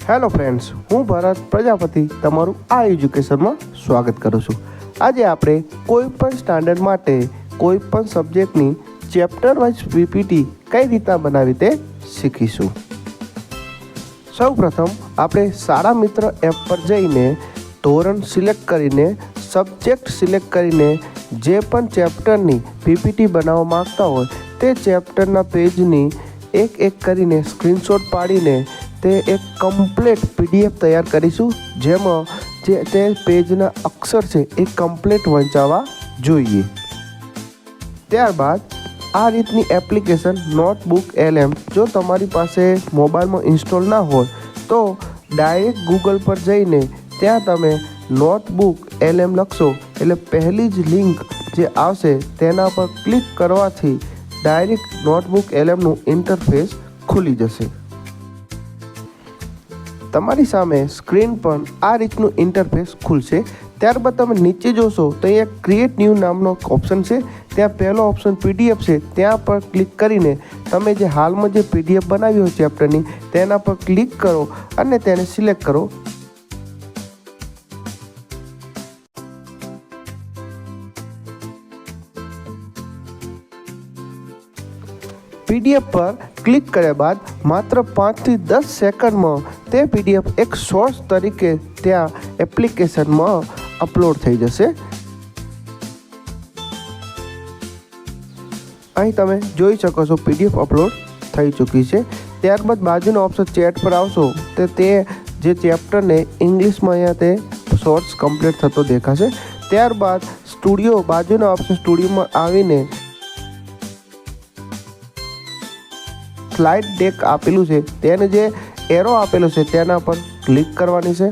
Hello friends, હું ભરત પ્રજાપતિ તમારું આ એજ્યુકેશનમાં સ્વાગત કરું છું. આજે આપણે કોઈ પણ સ્ટાન્ડર્ડ માટે કોઈ પણ સબ્જેક્ટની ચેપ્ટર વાઇઝ પીપીટી કઈ રીતના બનાવી તે શીખીશું. સૌપ્રથમ આપણે શાળા મિત્ર એપ પર જઈને ધોરણ સિલેક્ટ કરીને સબ્જેક્ટ સિલેક્ટ કરીને જે પણ ચેપ્ટરની પીપીટી બનાવવા માંગતા હોય તે ચેપ્ટરના પેજની એક કરીને સ્ક્રીનશોટ પાડીને તે એક કમ્પ્લીટ પીડીએફ તૈયાર કરીશું, જેમાં જે તે પેજના અક્ષર છે એ કમ્પ્લીટ વંચાવા જોઈએ. ત્યારબાદ આ રીતની એપ્લિકેશન નોટબુક LM જો તમારી પાસે મોબાઈલમાં ઇન્સ્ટોલ ના હોય તો ડાયરેક્ટ ગૂગલ પર જઈને ત્યાં તમે નોટબુક LM લખશો એટલે પહેલી જ લિંક જે આવશે તેના પર ક્લિક કરવાથી ડાયરેક્ટ નોટબુક LMનું ઇન્ટરફેસ ખુલી જશે. તમારી સામે સ્ક્રીન પર આ રીતનું ઇન્ટરફેસ ખુલશે. ત્યારબાદ તમે નીચે જોશો તો અહીંયા ક્રિએટ ન્યૂ નામનો ઓપ્શન છે. ત્યાં પહેલો ઓપ્શન PDF છે, ત્યાં પર ક્લિક કરીને તમે જે હાલમાં જે PDF બનાવી હોય ચેપ્ટરની તેના પર ક્લિક કરો અને તેને સિલેક્ટ કરો. PDF પર ક્લિક કર્યા બાદ માત્ર 5 થી 10 સેકન્ડમાં તે PDF એક સોર્સ તરીકે ત્યાં એપ્લિકેશનમાં અપલોડ થઈ જશે. અહીં તમે જોઈ શકો છો PDF અપલોડ થઈ ચૂકી છે. ત્યારબાદ બાજુનો ઓપ્શન ચેટ પર આવશો તો તે જે ચેપ્ટરને ઇંગ્લિશમાં અહીંયા તે સોર્સ કમ્પ્લીટ થતો દેખાશે. ત્યારબાદ સ્ટુડિયો બાજુના ઓપ્શન સ્ટુડિયોમાં આવીને સ્લાઇડ ડેક આપેલું છે તેને જે એરો આપેલો છે તેના પર ક્લિક કરવાની છે.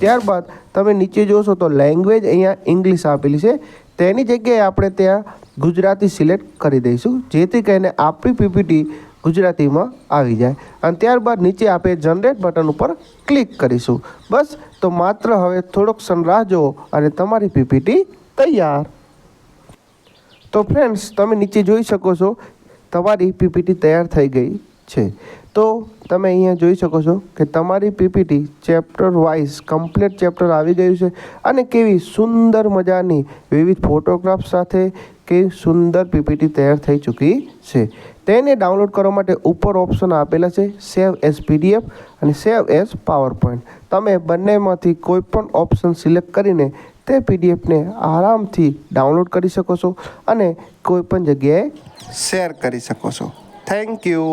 ત્યારબાદ તમે નીચે જોશો તો લેંગ્વેજ અહીંયા ઇંગ્લિશ આપેલી છે, તેની જગ્યાએ આપણે ત્યાં ગુજરાતી સિલેક્ટ કરી દઈશું, જેથી કરીને આપણી પીપીટી ગુજરાતીમાં આવી જાય. અને ત્યારબાદ નીચે આપણે જનરેટ બટન ઉપર ક્લિક કરીશું. બસ, તો માત્ર હવે થોડોક ક્ષણ રાહ જુઓ અને તમારી પીપીટી તૈયાર. તો ફ્રેન્ડ્સ, તમે નીચે જોઈ શકો છો તમારી પીપીટી તૈયાર થઈ ગઈ છે. તો તમે અહીંયા જોઈ શકો છો કે તમારી PPT chapter wise complete chapter આવી ગયું છે અને કેવી સુંદર મજાની વિવિધ ફોટોગ્રાફ સાથે કેવી સુંદર પીપીટી તૈયાર થઈ ચૂકી છે. તેને ડાઉનલોડ કરવા માટે ઉપર ઓપ્શન આપેલા છે સેવ એઝ PDF અને સેવ એઝ પાવરપોઈન્ટ. તમે બંનેમાંથી કોઈ પણ ઓપ્શન સિલેક્ટ કરીને તે PDFને આરામથી ડાઉનલોડ કરી શકો છો અને કોઈ પણ જગ્યાએ શેર કરી શકો છો. Thank you.